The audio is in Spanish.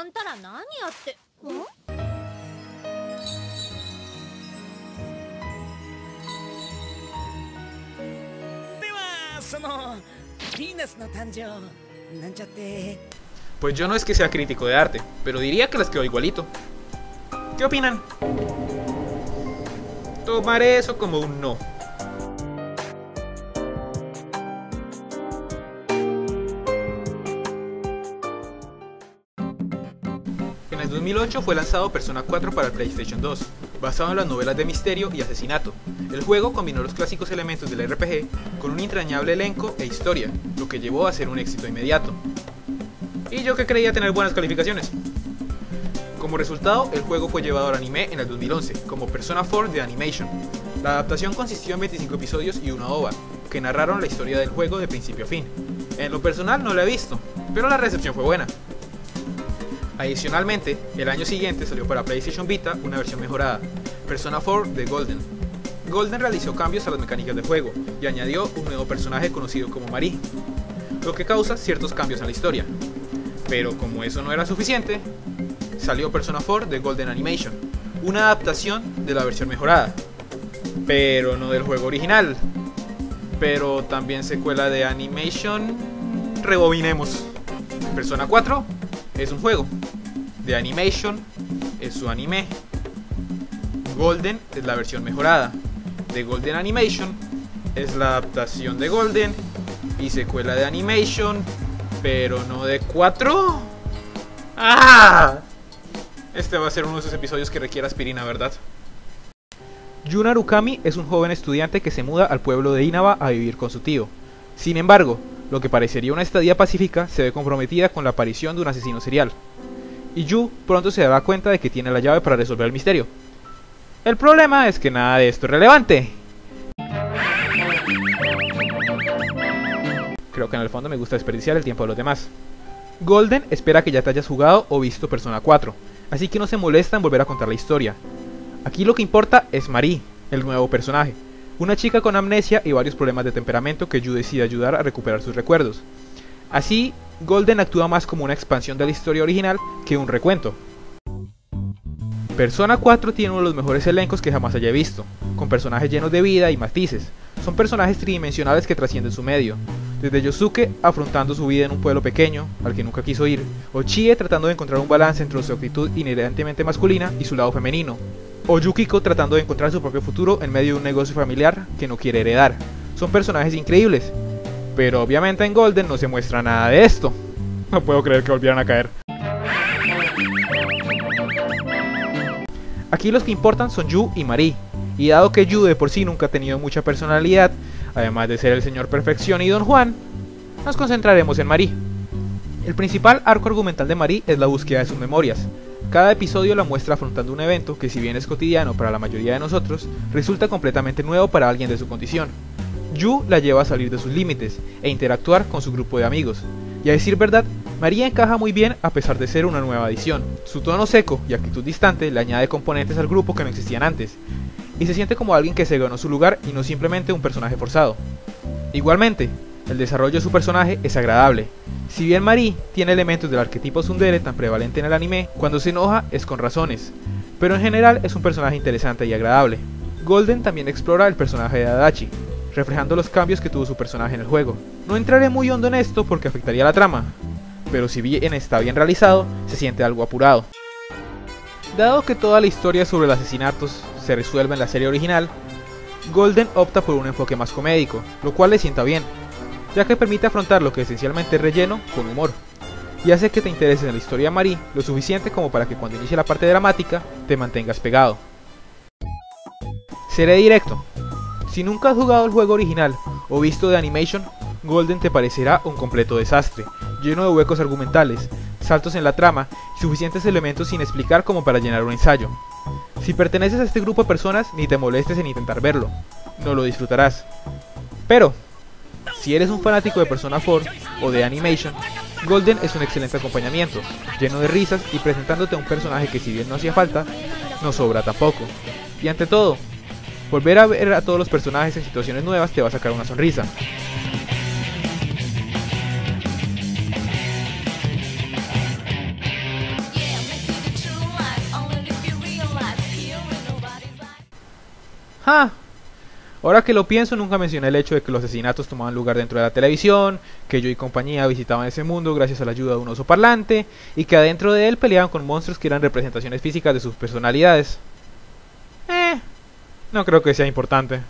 あんたら何やって。ではそのヴィーナスの誕生なんちゃって。Pues yo no es que sea crítico de arte, pero diría que les quedó igualito. ¿Qué opinan? Tomaré eso como un no. En el 2008 fue lanzado Persona 4 para el PlayStation 2, basado en las novelas de misterio y asesinato. El juego combinó los clásicos elementos del RPG con un entrañable elenco e historia, lo que llevó a ser un éxito inmediato. Y yo que creía tener buenas calificaciones. Como resultado, el juego fue llevado al anime en el 2011, como Persona 4 The Animation. La adaptación consistió en 25 episodios y una OVA, que narraron la historia del juego de principio a fin. En lo personal no lo he visto, pero la recepción fue buena. Adicionalmente, el año siguiente salió para PlayStation Vita una versión mejorada, Persona 4 The Golden. Golden realizó cambios a las mecánicas del juego y añadió un nuevo personaje conocido como Marie, lo que causa ciertos cambios en la historia. Pero como eso no era suficiente, salió Persona 4 The Golden Animation, una adaptación de la versión mejorada, pero no del juego original, pero también secuela de Animation. Rebobinemos. Persona 4 es un juego, The Animation es su anime, Golden es la versión mejorada, The Golden Animation es la adaptación de Golden y secuela de Animation, pero no de 4. ¡Ah! Este va a ser uno de esos episodios que requiere aspirina, ¿verdad? Jun Arukami es un joven estudiante que se muda al pueblo de Inaba a vivir con su tío. Sin embargo, lo que parecería una estadía pacífica se ve comprometida con la aparición de un asesino serial. Y Yu pronto se dará cuenta de que tiene la llave para resolver el misterio. El problema es que nada de esto es relevante. Creo que en el fondo me gusta desperdiciar el tiempo de los demás. Golden espera que ya te hayas jugado o visto Persona 4, así que no se molesta en volver a contar la historia. Aquí lo que importa es Marie, el nuevo personaje, una chica con amnesia y varios problemas de temperamento que Yu decide ayudar a recuperar sus recuerdos. Así, Golden actúa más como una expansión de la historia original que un recuento. Persona 4 tiene uno de los mejores elencos que jamás haya visto, con personajes llenos de vida y matices. Son personajes tridimensionales que trascienden su medio, desde Yosuke afrontando su vida en un pueblo pequeño, al que nunca quiso ir, o Chie tratando de encontrar un balance entre su actitud inherentemente masculina y su lado femenino, o Yukiko tratando de encontrar su propio futuro en medio de un negocio familiar que no quiere heredar. Son personajes increíbles, pero obviamente en Golden no se muestra nada de esto. No puedo creer que volvieran a caer. Aquí los que importan son Yu y Marie, y dado que Yu de por sí nunca ha tenido mucha personalidad, además de ser el señor perfección y Don Juan, nos concentraremos en Marie. El principal arco argumental de Marie es la búsqueda de sus memorias. Cada episodio la muestra afrontando un evento que, si bien es cotidiano para la mayoría de nosotros, resulta completamente nuevo para alguien de su condición. Yu la lleva a salir de sus límites e interactuar con su grupo de amigos. Y a decir verdad, Marie encaja muy bien a pesar de ser una nueva adición. Su tono seco y actitud distante le añade componentes al grupo que no existían antes, y se siente como alguien que se ganó su lugar y no simplemente un personaje forzado. Igualmente, el desarrollo de su personaje es agradable. Si bien Marie tiene elementos del arquetipo tsundere tan prevalente en el anime, cuando se enoja es con razones, pero en general es un personaje interesante y agradable. Golden también explora el personaje de Adachi, reflejando los cambios que tuvo su personaje en el juego. No entraré muy hondo en esto porque afectaría la trama, pero si bien está bien realizado, se siente algo apurado. Dado que toda la historia sobre los asesinatos se resuelve en la serie original, Golden opta por un enfoque más comédico, lo cual le sienta bien, ya que permite afrontar lo que esencialmente es relleno con humor, y hace que te intereses en la historia de Marie lo suficiente como para que cuando inicie la parte dramática te mantengas pegado. Seré directo. Si nunca has jugado el juego original o visto The Animation, Golden te parecerá un completo desastre, lleno de huecos argumentales, saltos en la trama y suficientes elementos sin explicar como para llenar un ensayo. Si perteneces a este grupo de personas, ni te molestes en intentar verlo, no lo disfrutarás. Pero, si eres un fanático de Persona 4 o de Animation, Golden es un excelente acompañamiento, lleno de risas y presentándote a un personaje que, si bien no hacía falta, no sobra tampoco. Y ante todo, volver a ver a todos los personajes en situaciones nuevas te va a sacar una sonrisa. ¡Ja! Ahora que lo pienso, nunca mencioné el hecho de que los asesinatos tomaban lugar dentro de la televisión, que yo y compañía visitaban ese mundo gracias a la ayuda de un oso parlante, y que adentro de él peleaban con monstruos que eran representaciones físicas de sus personalidades. No creo que sea importante.